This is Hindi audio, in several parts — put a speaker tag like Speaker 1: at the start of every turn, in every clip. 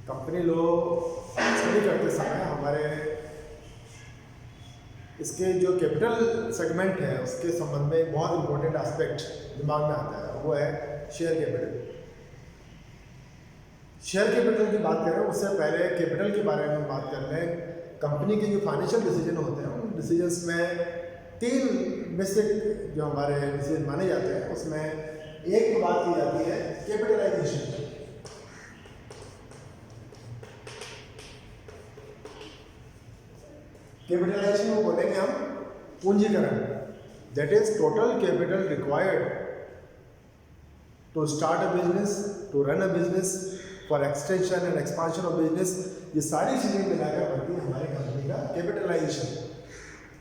Speaker 1: कंपनी लोग स्टडी करते समय हमारे इसके जो कैपिटल सेगमेंट है उसके संबंध में एक बहुत इंपॉर्टेंट एस्पेक्ट दिमाग में आता है, वो है शेयर कैपिटल। शेयर कैपिटल की बात करें उससे पहले कैपिटल के बारे में बात कर लें। कंपनी के जो फाइनेंशियल डिसीजन होते हैं उन डिसीजंस में तीन बेसिक जो हमारे डिसीजन माने जाते हैं, उसमें एक बात की जाती है कैपिटलाइजेशन। कैपिटलाइजेशन को बोलेंगे हम पूंजीकरण, that is total capital required to start a business, to run a business, for extension and expansion of business. ये सारी चीज़ें मिलाकर बनती है हमारी कंपनी का कैपिटलाइजेशन।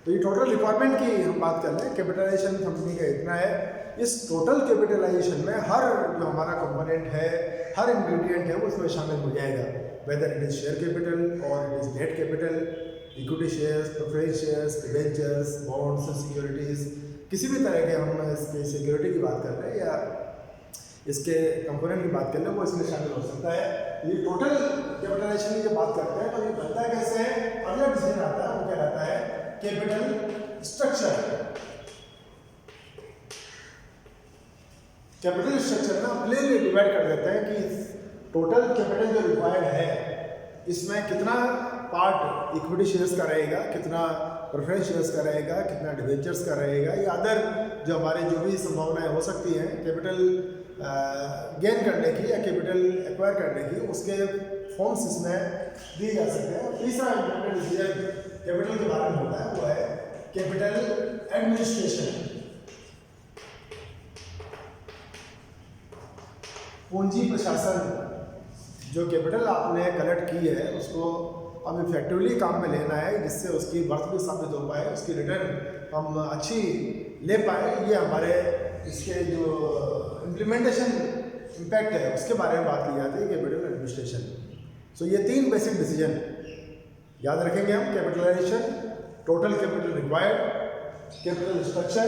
Speaker 1: तो ये टोटल रिक्वायरमेंट की हम बात कर लें, कैपिटलाइजेशन कंपनी का इतना है। इस टोटल कैपिटलाइजेशन में हर जो हमारा कंपोनेंट है, हर इंग्रेडिएंट है वो उसमें शामिल हो जाएगा, whether it is share capital और it is debt capital, equity shares, preference shares, debentures, bonds and securities. किसी भी तरह के हम इसके सिक्योरिटी की बात कर रहे हैं या इसके कंपोनेंट की बात कर रहे हैं, वो इसमें शामिल हो सकता है। ये टोटल कैपिटलाइजेशन की जब बात करते हैं तो ये बनता है कैसे है, अगला डिसीजन आता है वो क्या रहता है कैपिटल स्ट्रक्चर। कैपिटल स्ट्रक्चर ना प्लेनली डिवाइड कर देते हैं कि टोटल कैपिटल जो रिक्वायर्ड है इसमें कितना पार्ट इक्विटी शेयर्स का रहेगा, कितना प्रेफरेंस शेयर्स का रहेगा, कितना डिवेंचर्स का रहेगा, या अदर जो हमारे जो भी संभावनाएं हो सकती हैं कैपिटल गेन करने की या कैपिटल एक्वायर करने की, उसके फॉर्म्स इसमें दिए जा सकते हैं। तीसरा इंपॉर्टेंट डिसीजन कैपिटल के बारे में होता है वो है कैपिटल एडमिनिस्ट्रेशन, पूंजी प्रशासन। जो कैपिटल आपने कलेक्ट की है उसको अब इफेक्टिवली काम में लेना है, जिससे उसकी वर्थ भी साबित हो पाए, उसकी रिटर्न हम अच्छी ले पाए। ये हमारे इसके जो इम्प्लीमेंटेशन इम्पैक्ट है उसके बारे में बात की जाती है कैपिटल एडमिनिस्ट्रेशन। सो ये तीन बेसिक डिसीजन याद रखेंगे हम, capitalization, total capital required, capital structure,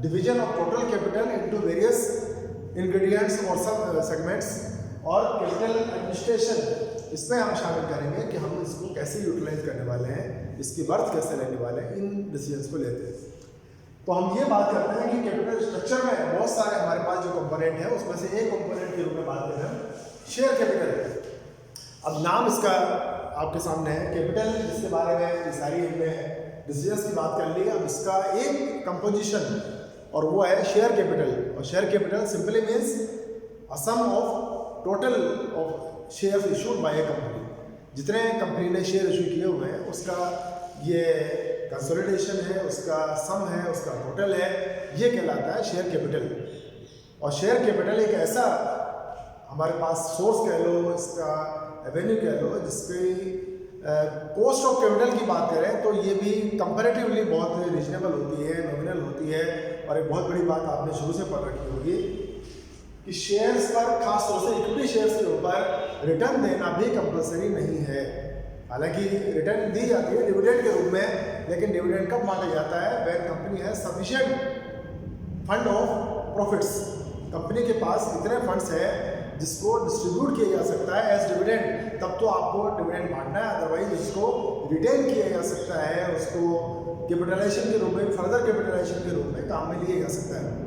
Speaker 1: division of total capital into various ingredients और सब सेगमेंट्स, और कैपिटल एडमिनिस्ट्रेशन। इसमें हम शामिल करेंगे कि हम इसको कैसे यूटिलाइज करने वाले हैं, इसकी वर्थ कैसे लेने वाले हैं, इन डिसीजंस को लेते हैं। तो हम ये बात करते हैं कि कैपिटल स्ट्रक्चर में बहुत सारे हमारे पास जो कंपोनेंट है उसमें से एक कंपोनेंट के रूप में बात करें हम शेयर कैपिटल। अब नाम इसका आपके सामने है कैपिटल, जिसके बारे में ये सारी हमने डिसीजंस की बात कर ली। अब इसका एक कंपोजिशन और वो है शेयर कैपिटल, और share capital simply means a sum of total of shares issued by a company. जितने कंपनी ने शेयर इशू किए हुए हैं उसका ये कंसोलिडेशन है, उसका सम है, उसका टोटल है, ये कहलाता है शेयर कैपिटल। और शेयर कैपिटल एक ऐसा हमारे पास सोर्स कह लो, इसका एवेन्यू कह लो, जिसकी कॉस्ट ऑफ कैपिटल की बात करें तो ये भी कंपैरेटिवली बहुत रीजनेबल होती है, नॉमिनल होती है। और एक बहुत बड़ी बात आपने शुरू से पढ़ रखी होगी कि शेयर्स पर, खास तौर से इक्विटी शेयर्स के ऊपर रिटर्न देना भी कंपलसरी नहीं है। हालांकि रिटर्न दी जाती है डिविडेंड के रूप में, लेकिन डिविडेंड कब मांगा जाता है, व्हेन कंपनी है sufficient fund of profits. Company के पास इतने फंड्स हैं जिसको डिस्ट्रीब्यूट किया जा सकता है एज डिविडेंड, तब तो आपको डिविडेंड बांटना है, अदरवाइज उसको रिटेन किया जा सकता है, उसको कैपिटलाइजेशन के रूप में, फर्दर कैपिटलाइजेशन के रूप में काम में लिया जा सकता है।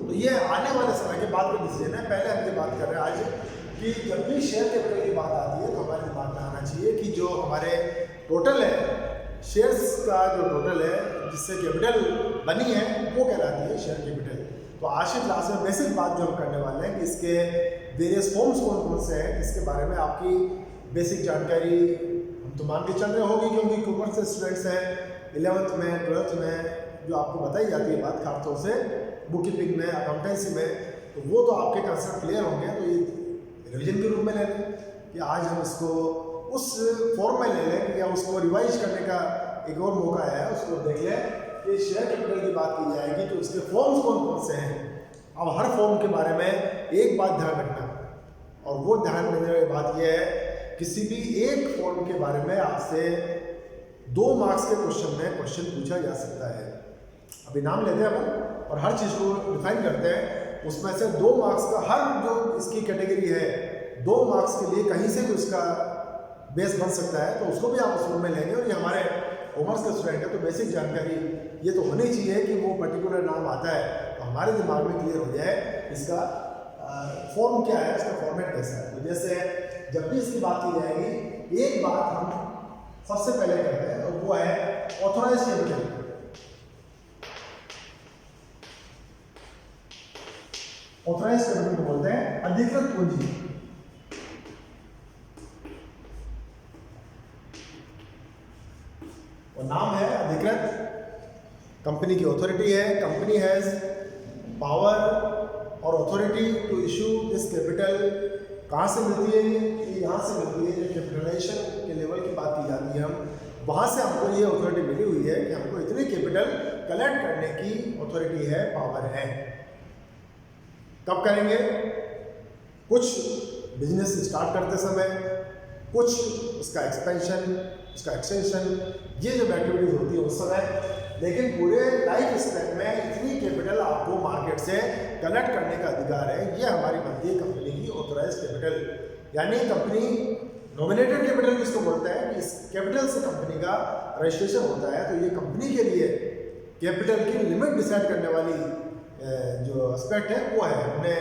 Speaker 1: तो ये आने वाले समय के बाद का डिसीजन है। पहले हम ये बात कर रहे हैं आज कि जब भी शेयर कैपिटल की बात आती है तो हमारे दिमाग में आना चाहिए कि जो हमारे टोटल है, शेयर्स का जो टोटल है जिससे कैपिटल बनी है वो कहलाती है शेयर कैपिटल। तो आज की क्लास में बेसिक बात जो हम करने वाले हैं कि इसके वेरियस फॉर्म्स कौन कौन से हैं, इसके बारे में आपकी बेसिक जानकारी हम तो मान के चल रहे होगी, क्योंकि कॉमर्स से स्टूडेंट्स हैं 11th में 12th में जो आपको बताई जाती है बात, खासतौर से बुक कीपिंग में, अकाउंटेंसी में, तो वो तो आपके कंसेप्ट क्लियर होंगे। तो ये रिवीजन के रूप में ले लें कि आज हम इसको उस फॉर्म में ले लें या उसको रिवाइज करने का एक और मौका है, उसको देख लें कि शेयर कैपिटल की बात की जाएगी तो उसके फॉर्म्स कौन कौन से हैं। अब हर फॉर्म के बारे में एक बात ध्यान रखना, और वो ध्यान देने वाली बात यह है किसी भी एक फॉर्म के बारे में आपसे 2 मार्क्स के क्वेश्चन में क्वेश्चन पूछा जा सकता है। अभी नाम लेते हैं अपन और हर चीज़ को डिफाइन करते हैं उसमें से 2 मार्क्स का हर जो इसकी कैटेगरी है 2 मार्क्स के लिए कहीं से भी उसका बेस बन सकता है, तो उसको भी आप उस रूम में लेंगे। और ये हमारे कॉमर्स के स्टूडेंट है तो बेसिक जानकारी ये तो होनी चाहिए कि वो पर्टिकुलर नाम आता है तो हमारे दिमाग में क्लियर हो जाए इसका फॉर्म क्या है, इसका फॉर्मेट कैसा है। तो जैसे जब भी इसकी बात की जाएगी एक बात हम सबसे पहले करते हैं और वो है ऑथोराइज्ड कैपिटल। ऑथोराइज्ड कैपिटल को बोलते हैं अधिकृत पूंजी। और नाम है अधिकृत, कंपनी की ऑथोरिटी है। कंपनी हैज पावर और authority to issue this capital. कहाँ से मिलती है ये यहाँ से मिलती है। जब कैपिटलाइजेशन के लेवल की बात की जाती है हम वहाँ से हमको ये ऑथोरिटी मिली हुई है कि हमको इतनी कैपिटल कलेक्ट करने की ऑथोरिटी है, पावर है। कब करेंगे? कुछ बिजनेस स्टार्ट करते समय, कुछ उसका एक्सपेंशन, उसका एक्सटेंशन, ये जब एक्टिविटीज होती है उस समय। लेकिन पूरे लाइफ स्पेन में इतनी कैपिटल आपको मार्केट से कलेक्ट करने का अधिकार है, ये हमारी बनती है कंपनी की ऑथोराइज्ड कैपिटल। यानी कंपनी नॉमिनेटेड कैपिटल जिसको बोलते हैं कि इस कैपिटल से कंपनी का रजिस्ट्रेशन होता है, तो ये कंपनी के लिए कैपिटल की लिमिट डिसाइड करने वाली जो एस्पेक्ट है वो है। हमने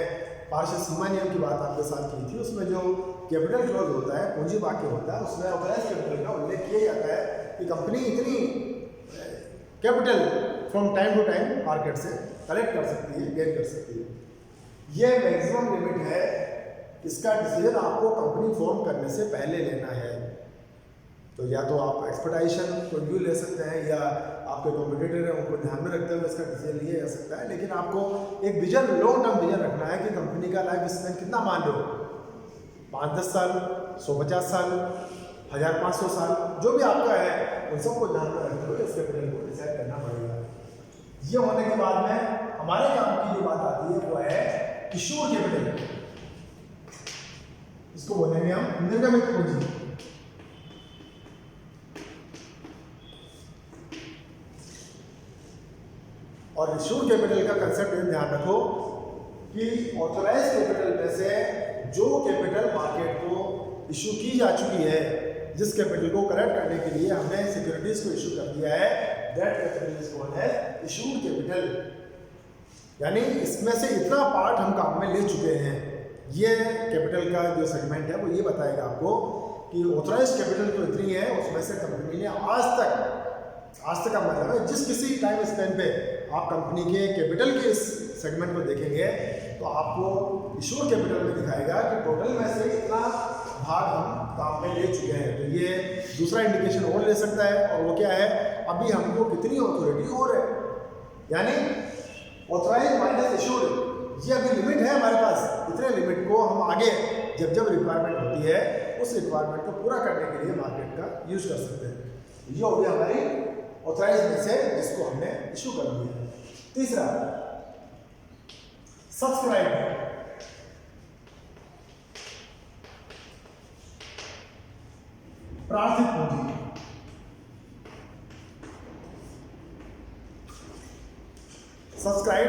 Speaker 1: पार्षद सीमा नियम की बात आपके साथ की थी, उसमें जो कैपिटल क्लॉज होता है, पूंजी वाक्य होता है, उसमें ऑथराइज्ड कैपिटल का उल्लेख किया जाता है कि कंपनी इतनी capital from time to time market से कलेक्ट कर सकती है, गेन कर सकती है। ये मैक्सिमम लिमिट है। इसका डिसीजन आपको कंपनी फॉर्म करने से पहले लेना है। तो या तो आप एक्सपर्टाइजेशन को व्यू ले सकते हैं या आपके कॉम्पिटिटर हैं उनको ध्यान में रखते हुए इसका डिसीजन लिया जा सकता है। लेकिन आपको एक विजन, लॉन्ग टर्म विजन रखना है कि कंपनी का लाइफ स्पेन कितना मान लो, 5-10 साल, 150 साल, 1500 साल, जो भी आपका है उन सबको ध्यान में रखते हुए इस कैपिटल को डिसाइड करना पड़ेगा। ये होने के बाद में हमारे काम की जो बात आती है वो है इश्यूड कैपिटल। इसको बोलेंगे हम निर्गमित पूंजी। और इश्यूड कैपिटल का कंसेप्ट ध्यान रखो कि ऑथोराइज्ड कैपिटल में से जो कैपिटल मार्केट को इशू की जा चुकी है, जिस कैपिटल को कलेक्ट करने के लिए हमने सिक्योरिटीज को इशू कर दिया है, that capital is called as issued capital. यानी इसमें से इतना पार्ट हम काम में ले चुके हैं। ये कैपिटल का जो सेगमेंट है वो ये बताएगा आपको कि ऑथोराइज्ड कैपिटल तो इतनी है, उसमें से कंपनी ने आज तक का मतलब है जिस किसी टाइम स्पेन पे आप कंपनी के कैपिटल के इस सेगमेंट को देखेंगे तो आपको इशूड कैपिटल में दिखाएगा कि टोटल में से इतना भाग हम काम में ले चुके हैं। तो ये दूसरा इंडिकेशन और ले सकता है, और वो क्या है, अभी हमको कितनी ऑथोरिटी और है, यानी ऑथराइज माइनस इशूड, ये अभी लिमिट है हमारे पास। इतने लिमिट को हम आगे जब जब रिक्वायरमेंट होती है उस रिक्वायरमेंट को पूरा करने के लिए मार्केट का यूज कर सकते हैं। ये हो गया हमारी ऑथराइज में से जिसको हमने इशू कर दिया। तीसरा सब्सक्राइब। प्रार्थित पूंजी। सब्सक्राइब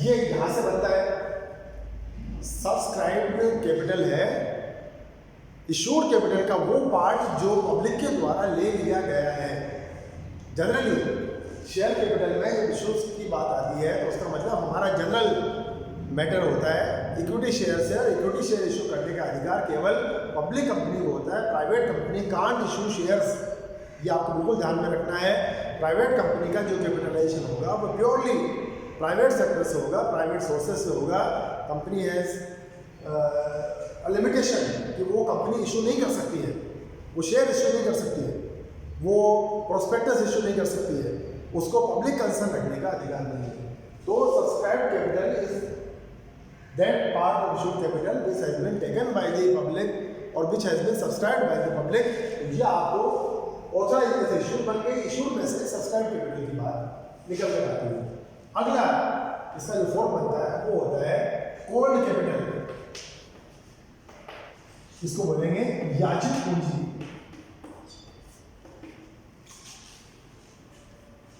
Speaker 1: ये यहां से बनता है। सब्सक्राइब कैपिटल है इशूड कैपिटल का वो पार्ट जो पब्लिक के द्वारा ले लिया गया है। जनरली शेयर कैपिटल में जब इशूज की बात आती है तो उसका मतलब हमारा जनरल मैटर होता है इक्विटी शेयर से, और इक्विटी शेयर इशू करने का अधिकार केवल पब्लिक कंपनी को होता है। Private company can't issue shares, ये आपको बिल्कुल ध्यान में रखना है। प्राइवेट कंपनी का जो कैपिटलाइजेशन होगा वो प्योरली प्राइवेट सेक्टर से होगा, प्राइवेट सोर्सेज से होगा। कंपनी हैज लिमिटेशन कि वो कंपनी इशू नहीं कर सकती है, वो शेयर इशू नहीं कर सकती है, वो प्रोस्पेक्टस इशू नहीं कर सकती है, उसको पब्लिक कंसर्न रखने का अधिकार नहीं है। तो subscribe capital is that part of issued capital which has been taken by the public और which has been subscribed by the public. ये आपको ऑथराइज्ड से इशू बल्कि इशूड में से सब्सक्राइब कैपिटल की बात निकल कर आती है। अगला इसका जो फोर्थ बनता है वो होता है कोल्ड कैपिटल। इसको बोलेंगे याचित पूंजी।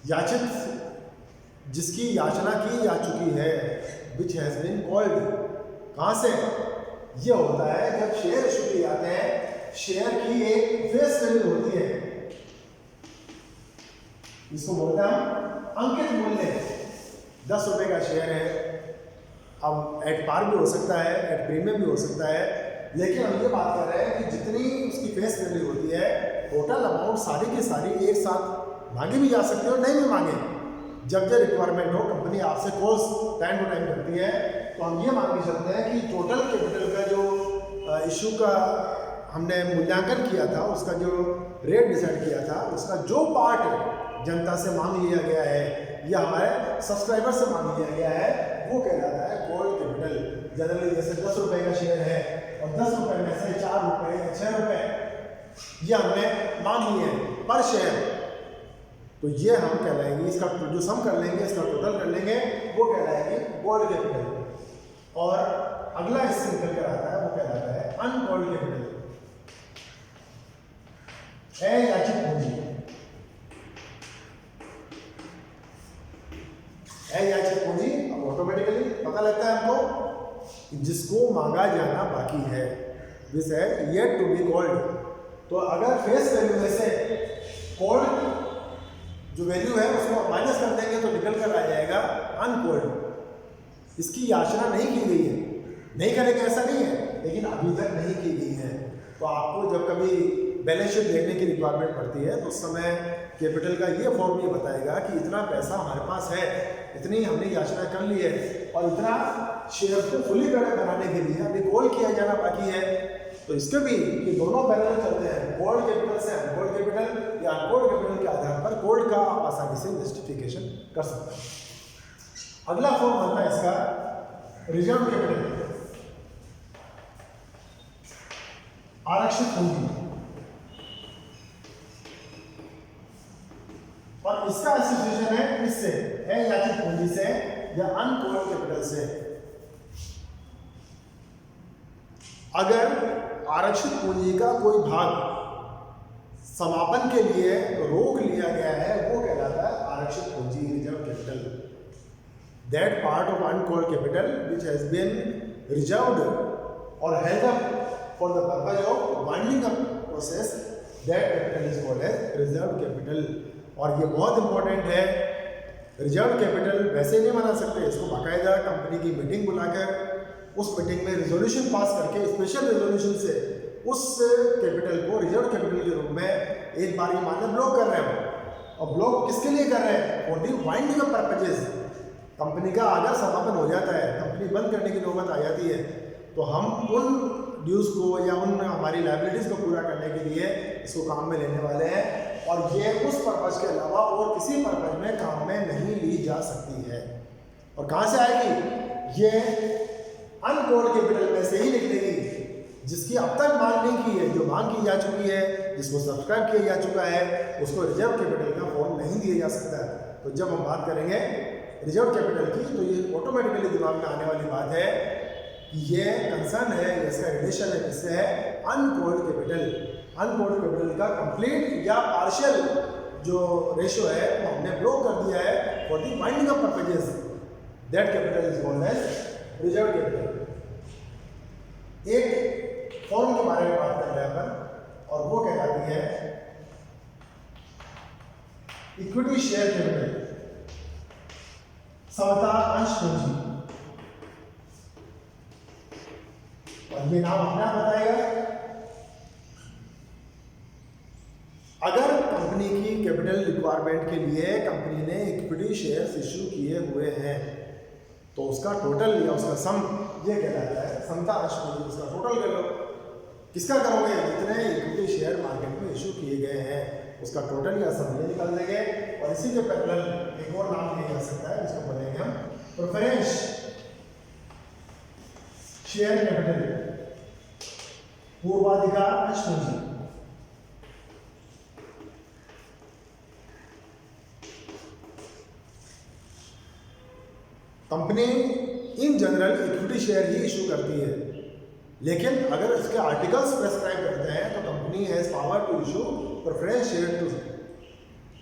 Speaker 1: याचित जिसकी याचना की जा चुकी है, विच हैज़ बीन कॉल्ड। कहाँ से? ये होता है जब शेयर इशू किए जाते हैं, शेयर की एक फेस वैल्यू होती है, इसको बोलते हैं हम अंकित मूल्य। 10 रुपए का शेयर है, अब एट पार भी हो सकता है, एट प्रीमियम भी हो सकता है, लेकिन हम ये बात कर रहे हैं कि जितनी उसकी फेस वैल्यू होती है, टोटल अमाउंट सारी की सारी एक साथ मांगी भी जा सकती है और नहीं भी मांगे। जब जब रिक्वायरमेंट हो, कंपनी आपसे कोर्स टाइम टू टाइम करती है, तो हम ये मान के चलते हैं कि टोटल कैपिटल का जो इशू का हमने मूल्यांकन किया था, उसका जो रेट डिसाइड किया था, उसका जो पार्ट जनता से मांग लिया गया है या हमारे सब्सक्राइबर से मांग लिया गया है, वो कहलाता है कॉल्ड कैपिटल। जनरली जैसे 10 रुपए का शेयर है और 10 रुपए में से 4 रुपए या 6 रुपए ये हमने मांग लिए पर शेयर, तो ये हम कहलाएंगे, इसका जो सम कर लेंगे, इसका टोटल कर लेंगे, वो कहलाएगी कॉल्ड कैपिटल। और अगला इससे निकल कर आता है, वो कहलाता है अनकॉल्ड कैपिटल। अयाचित पूंजी, अयाचित पूंजी अब ऑटोमेटिकली पता लगता है हमको कि जिसको मांगा जाना बाकी है, दिस है येट टू बी कॉल्ड। तो अगर फेस वैल्यू में से कॉल्ड जो वैल्यू है उसको माइनस कर देंगे तो निकल कर आ जाएगा अनकॉल्ड। इसकी याचना नहीं की गई है, नहीं करेंगे ऐसा नहीं है, लेकिन अभी तक नहीं की गई है। तो आपको जब कभी बैलेंस शीट देखने की रिक्वायरमेंट पड़ती है, तो उस समय कैपिटल का ये फॉर्म ये बताएगा कि इतना पैसा हमारे पास है, इतनी हमने याचना कर ली है और इतना शेयर को फुली बनाने के लिए अभी कॉल किया जाना बाकी है। तो इसके भी ये दोनों पैरेलल चलते हैं, कॉल्ड कैपिटल से अनकॉल्ड कैपिटल या अनकॉल्ड कैपिटल के आधार पर कॉल्ड का आप आसानी से जस्टिफिकेशन कर सकते हैं। अगला फॉर्म बनता है इसका रिजर्व कैपिटल, आरक्षित पूंजी। और इसका एसोसिएशन है किससे? अयाचित पूंजी से या अनकॉल्ड कैपिटल से। अगर आरक्षित पूंजी का कोई भाग समापन के लिए रोक लिया गया है, वो कहलाता है आरक्षित पूंजी, reserve capital. That part of uncalled capital which has been reserved और held up for the purpose of winding up process, that capital is called as reserve capital. और ये बहुत इंपॉर्टेंट है, रिजर्व कैपिटल वैसे नहीं बना सकते, इसको बाकायदा कंपनी की मीटिंग बुलाकर उस मीटिंग में रिजोल्यूशन पास करके, स्पेशल रिजोल्यूशन से उस कैपिटल को रिजर्व कैपिटल के रूप में एक बार ये मान ब्लॉक कर रहे हो। और ब्लॉक किसके लिए कर रहे हैं? For the winding up purposes. Company का अगर समापन हो जाता है, कंपनी बंद करने की नौबत आ जाती है, तो हम उन ड्यूज को या उन हमारी लाइबिलिटीज़ को पूरा करने के लिए इसको काम में लेने वाले हैं, और ये उस पर्पज़ के अलावा और किसी पर्पज़ में काम में नहीं ली जा सकती है। और कहाँ से आएगी? ये अनकॉल्ड कैपिटल में से ही निकलेगी, जिसकी अब तक मांग नहीं की है, जो मांग की जा चुकी है, जिसको सब्सक्राइब किया जा चुका है, उसको रिजर्व कैपिटल का फॉर्म नहीं दिया जा सकता। तो जब हम बात करेंगे रिजर्व कैपिटल की, तो ये ऑटोमेटिकली दिमाग में आने वाली बात है कि ये कंसर्न है, इसका रिलेशन है किससे है? Uncalled capital. अनकॉल्ड कैपिटल का कंप्लीट या पार्शियल जो रेशियो है वो हमने ब्लॉक कर दिया है for the winding up purposes, that capital is called as reserve capital. एक फॉर्म के बारे में बात कर रहे हैं अपन, और वो कहलाती है इक्विटी शेयर कैपिटल, समता अंश पूंजी। और ये नाम अपने आप बताएगा। अगर कंपनी की कैपिटल रिक्वायरमेंट के लिए कंपनी ने इक्विटी शेयर्स इश्यू किए हुए हैं, तो उसका टोटल या उसका सम ये कहलाता है समता अंश पूंजी। उसका टोटल कर लो, किसका करोगे? जितने इक्विटी शेयर मार्केट में इशू किए गए हैं उसका टोटल या सम ये निकाल देंगे। और इसी के पैरेलल एक और नाम लिया जा सकता है, जिसको बोलेंगे हम प्रेफरेंस शेयर कैपिटल, पूर्वाधिकार अंश पूंजी। Company in general equity share he issue करती है, लेकिन अगर इसके आर्टिकल्स प्रेस्क्राइब करते हैं तो company has power to issue preference share too.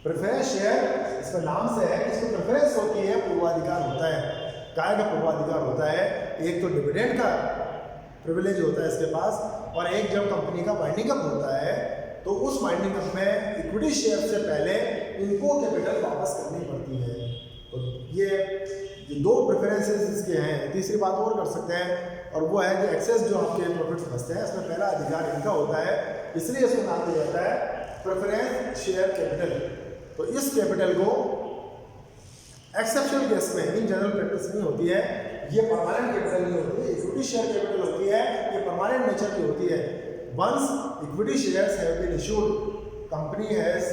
Speaker 1: Preference share इसका नाम से है कि इसको प्रेफरेंस होती है, पूर्वाधिकार होता है। काय का पूर्वाधिकार होता है, एक तो डिविडेंड का प्रिविलेज होता है इसके पास, और एक जब कंपनी का वाइंडिंग अप होता है तो उस वाइंडिंग अप में इक्विटी शेयर से पहले इनको कैपिटल वापस करनी पड़ती है। तो ये दो प्रेफरेंसेस इसके हैं। तीसरी बात और कर सकते हैं, और वो है कि एक्सेस जो आपके प्रॉफिट्स बचते हैं इसमें पहला अधिकार इनका होता है, इसलिए इसको नाम दिया जाता है प्रेफरेंस शेयर कैपिटल। तो इस कैपिटल को एक्सेप्शनल केस में, इन जनरल प्रैक्टिस नहीं होती है, ये परमानेंट कैपिटल नहीं होती है। इक्विटी शेयर कैपिटल होती है, ये परमानेंट नेचर की होती है। Once equity shares have been issued, company has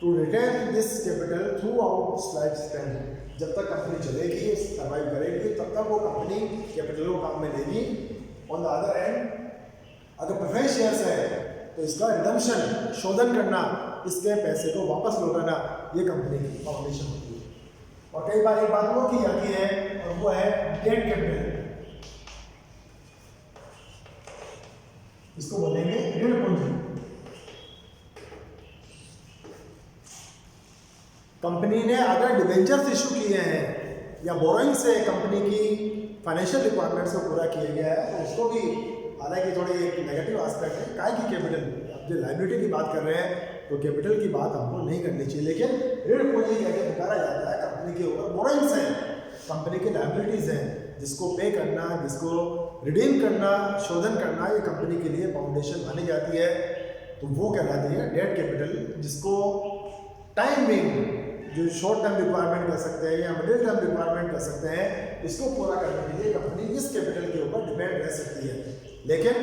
Speaker 1: to retain this capital throughout life span. जब तक कंपनी चलेगी, सर्वाइव करेगी, तब तक वो कंपनी कैपिटल को काम में लेगी। ऑन द अदर एंड, अगर प्रेफरेंस शेयर्स है तो इसका रिडम्पशन, शोधन करना, इसके पैसे को वापस लौटाना, ये कंपनी की फाउंडेशन होती है। और कई बार एक बात वो की जाती है, और वो है डेट कैपिटल, इसको बोलेंगे ऋण पूंजी। कंपनी ने अगर डिबेंचर्स इशू किए हैं या बोरोइंग से कंपनी की फाइनेंशियल रिक्वायरमेंट्स को पूरा किया गया है, तो उसको भी, हालांकि थोड़ी एक नेगेटिव एस्पेक्ट है, काय की कैपिटल, अब जो लाइबिलिटी की बात कर रहे हैं तो कैपिटल की बात हमको नहीं करनी चाहिए, लेकिन ऋण पूंजी कहकर पुकारा जाता है कंपनी के ऊपर बोरोइंग्स हैं, कंपनी की लाइबिलिटीज हैं, जिसको पे करना, जिसको रिडीम करना, शोधन करना, ये कंपनी के लिए फाउंडेशन मानी जाती है। तो वो कहलाती है डेट कैपिटल, जिसको टाइम बिंग, जो शॉर्ट टर्म रिक्वायरमेंट कर सकते हैं या मिडिल टर्म रिक्वायरमेंट कर सकते हैं, इसको पूरा करने के लिए कंपनी इस कैपिटल के ऊपर डिपेंड रह सकती है। लेकिन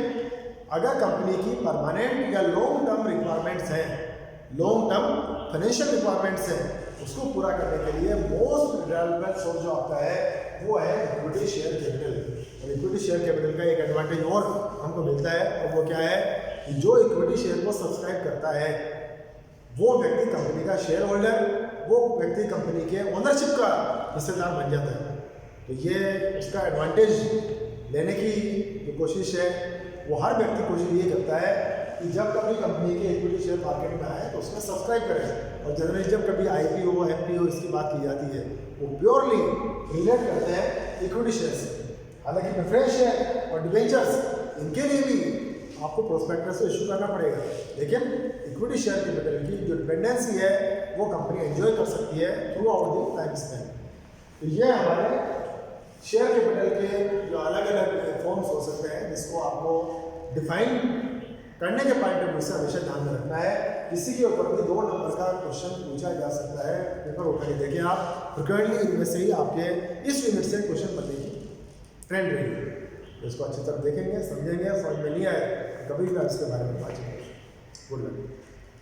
Speaker 1: अगर कंपनी की परमानेंट या लॉन्ग टर्म रिक्वायरमेंट्स हैं, लॉन्ग टर्म फाइनेंशियल रिक्वायरमेंट्स हैं, उसको पूरा करने के लिए मोस्ट रेलेवेंट सोर्स जो आता है वो है इक्विटी शेयर कैपिटल। और इक्विटी शेयर कैपिटल का एक एडवांटेज और हमको मिलता है, और वो क्या है कि जो इक्विटी शेयर को सब्सक्राइब करता है वो व्यक्ति कंपनी का शेयर होल्डर, वो व्यक्ति कंपनी के ओनरशिप का हिस्सेदार बन जाता है। तो ये उसका एडवांटेज लेने की जो कोशिश है, वो हर व्यक्ति कोशिश ये करता है कि जब कभी कंपनी के इक्विटी शेयर मार्केट में आए तो उसमें सब्सक्राइब करें। और जनरली जब कभी IPO FPO इसकी बात की जाती है, वो प्योरली रिलेट करते हैं इक्विटी शेयर से। हालांकि प्रेफरेंस शेयर और डिबेंचर्स, इनके लिए भी आपको प्रोस्पेक्टस को इशू करना पड़ेगा, लेकिन इक्विटी शेयर कैपिटल की जो डिपेंडेंसी है वो कंपनी एंजॉय कर सकती है through out the time Spain. तो ये हमारे शेयर कैपिटल के जो अलग अलग फॉर्म्स हो सकते हैं, जिसको आपको डिफाइन करने के पॉइंट ऑफ व्यू से हमेशा ध्यान में रखना है। किसी के ऊपर भी 2 नंबर का क्वेश्चन पूछा जा सकता है, पेपर उठा के देखें आप, फ्रिक्वेंटली इनमें से ही आपके इस यूनिट से क्वेश्चन बनने की ट्रेंड रहेगी। तो इसको अच्छी तरह देखेंगे, समझेंगे, समझ में नहीं आए कभी भी आप इसके बारे में बात